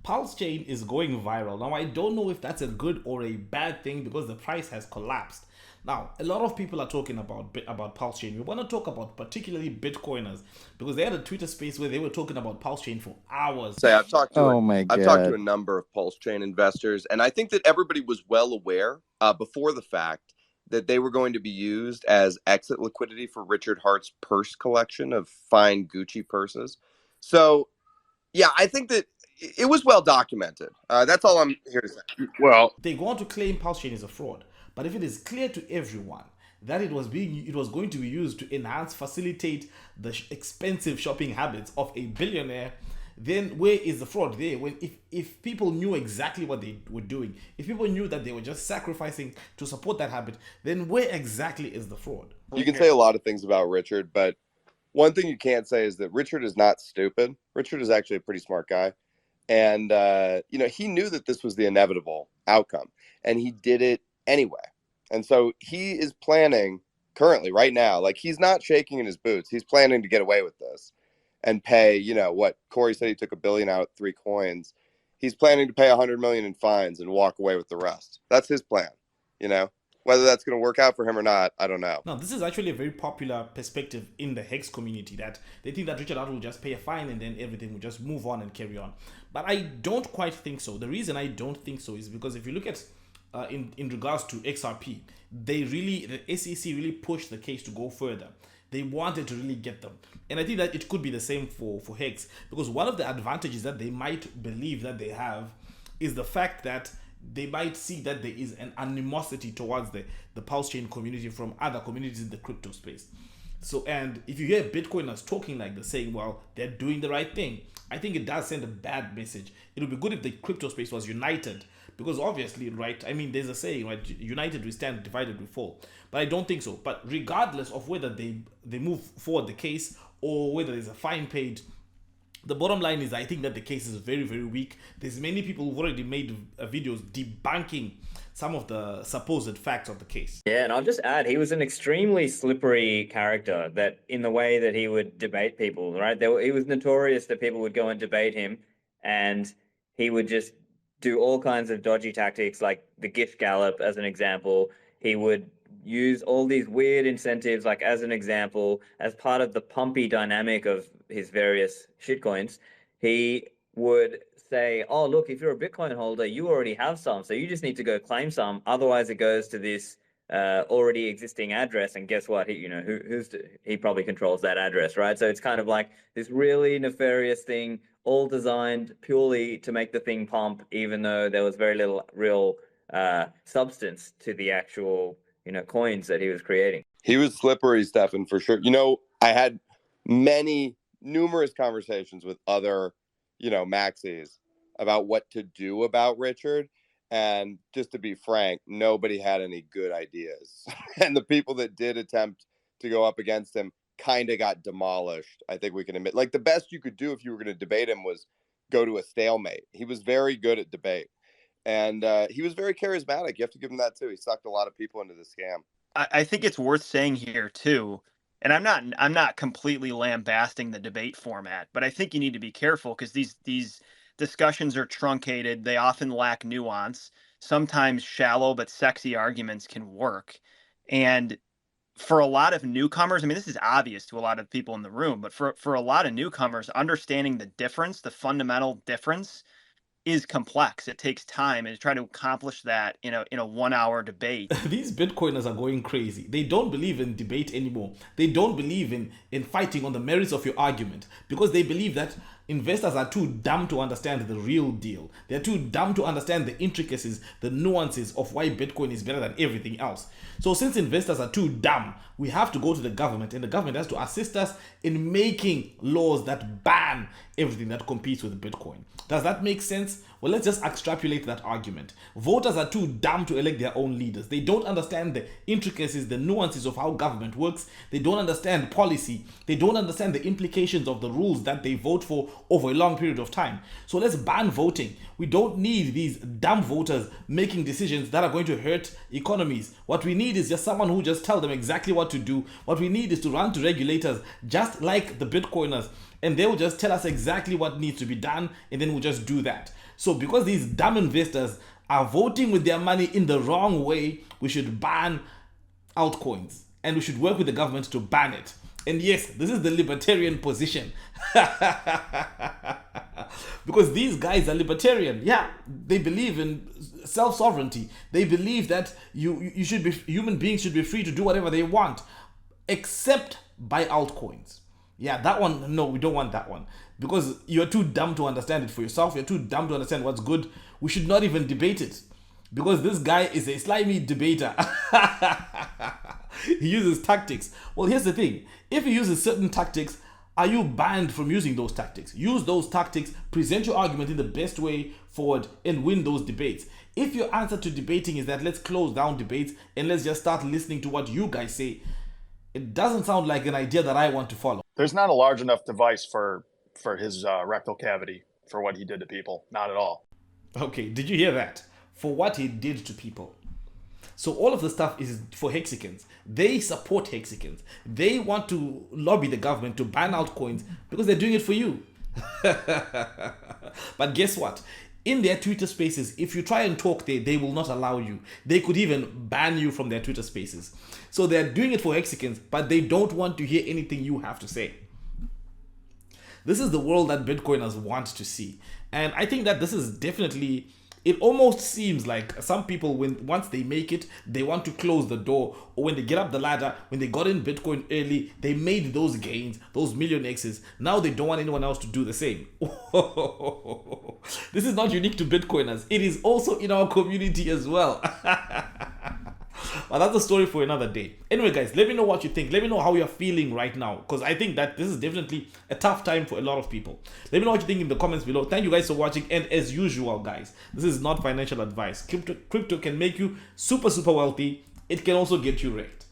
Pulse Chain is going viral. Now, I don't know if that's a good or a bad thing because the price has collapsed. Now, a lot of people are talking about Pulse Chain. We want to talk about particularly Bitcoiners because they had a Twitter space where they were talking about Pulse Chain for hours. Say Oh my I've talked to God. a number of Pulse Chain investors, and I think that everybody was well aware before the fact that they were going to be used as exit liquidity for Richard Hart's purse collection of fine Gucci purses. So, yeah, I think that it was well documented. That's all I'm here to say. Well, They go on to claim Pulse Chain is a fraud, but if it is clear to everyone that it was going to be used to enhance, facilitate the expensive shopping habits of a billionaire, then where is the fraud there? When if people knew exactly what they were doing, if people knew that they were just sacrificing to support that habit, then where exactly is the fraud? You can say a lot of things about Richard, but one thing you can't say is that Richard is not stupid. Richard is actually a pretty smart guy. And, he knew that this was the inevitable outcome, and he did it anyway. And so he is planning currently, right now, like he's not shaking in his boots. He's planning to get away with this and pay, what Corey said, he took $1 billion out 3 coins. He's planning to pay $100 million in fines and walk away with the rest. That's his plan. Whether that's going to work out for him or not, I don't know. Now, this is actually a very popular perspective in the Hex community, that they think that Richard Hart will just pay a fine and then everything will just move on and carry on. But I don't quite think so. The reason I don't think so is because if you look at in regards to XRP, the SEC really pushed the case to go further. They wanted to really get them. And I think that it could be the same for Hex, because one of the advantages that they might believe that they have is the fact that they might see that there is an animosity towards the Pulse Chain community from other communities in the crypto space. So, and if you hear Bitcoiners talking like this, saying, well, they're doing the right thing, I think it does send a bad message. It would be good if the crypto space was united, because obviously, right, I mean, there's a saying, right, united we stand, divided we fall. But I don't think so. But regardless of whether they move forward the case or whether there's a fine paid, the bottom line is I think that the case is very, very weak. There's many people who've already made videos debunking some of the supposed facts of the case. Yeah, and I'll just add, he was an extremely slippery character that in the way that he would debate people, right? He was notorious that people would go and debate him, and he would just do all kinds of dodgy tactics, like the gift gallop as an example. He would use all these weird incentives, like as an example, as part of the pumpy dynamic of his various shitcoins. He would say, oh, look, if you're a Bitcoin holder, you already have some, so you just need to go claim some. Otherwise, it goes to this already existing address, and guess what? He probably controls that address, right? So it's kind of like this really nefarious thing, all designed purely to make the thing pump, even though there was very little real substance to the actual coins that he was creating. He was slippery, Stefan, for sure. I had numerous conversations with other, maxis about what to do about Richard. And just to be frank, nobody had any good ideas. And the people that did attempt to go up against him kind of got demolished. I think we can admit, like, the best you could do if you were going to debate him was go to a stalemate. He was very good at debate. And he was very charismatic. You have to give him that too. He sucked a lot of people into the scam. I think it's worth saying here too, and I'm not completely lambasting the debate format, but I think you need to be careful because these discussions are truncated. They often lack nuance. Sometimes shallow but sexy arguments can work. And for a lot of newcomers, I mean, this is obvious to a lot of people in the room, but for a lot of newcomers, understanding the fundamental difference is complex. It takes time, and to try to accomplish that in a 1 hour debate. These Bitcoiners are going crazy. They don't believe in debate anymore. They don't believe in fighting on the merits of your argument, because they believe that investors are too dumb to understand the real deal. They're too dumb to understand the intricacies, the nuances of why Bitcoin is better than everything else. So since investors are too dumb, we have to go to the government, and the government has to assist us in making laws that ban everything that competes with Bitcoin. Does that make sense? Well, let's just extrapolate that argument. Voters are too dumb to elect their own leaders. They don't understand the intricacies, the nuances of how government works. They don't understand policy. They don't understand the implications of the rules that they vote for over a long period of time. So let's ban voting. We don't need these dumb voters making decisions that are going to hurt economies. What we need is just someone who just tell them exactly what to do. What we need is to run to regulators, just like the Bitcoiners and they will just tell us exactly what needs to be done, and then we'll just do that. So because these dumb investors are voting with their money in the wrong way, we should ban altcoins, and we should work with the government to ban it. And yes, this is the libertarian position. Because these guys are libertarian. Yeah, they believe in self-sovereignty. They believe that you should be, human beings should be free to do whatever they want, except buy altcoins. Yeah, that one, no, we don't want that one. Because you're too dumb to understand it for yourself. You're too dumb to understand what's good. We should not even debate it. Because this guy is a slimy debater. He uses tactics. Well, here's the thing. If he uses certain tactics, are you banned from using those tactics? Use those tactics, present your argument in the best way forward, and win those debates. If your answer to debating is that let's close down debates and let's just start listening to what you guys say, it doesn't sound like an idea that I want to follow. There's not a large enough device for his rectal cavity for what he did to people. Not at all. Okay, did you hear that? For what he did to people. So all of the stuff is for Hexicans. They support Hexicans. They want to lobby the government to ban altcoins because they're doing it for you. But guess what? In their Twitter spaces, if you try and talk there, they will not allow you. They could even ban you from their Twitter spaces. So they're doing it for Hexicans, but they don't want to hear anything you have to say. This is the world that Bitcoiners want to see. And I think that this is definitely... It almost seems like some people, once they make it, they want to close the door. Or when they get up the ladder, when they got in Bitcoin early, they made those gains, those million X's. Now they don't want anyone else to do the same. This is not unique to Bitcoiners. It is also in our community as well. But that's a story for another day. Anyway, guys, let me know what you think. Let me know how you're feeling right now, because I think that this is definitely a tough time for a lot of people. Let me know what you think in the comments below. Thank you guys for watching. And as usual, guys, this is not financial advice. Crypto can make you super, super wealthy. It can also get you wrecked.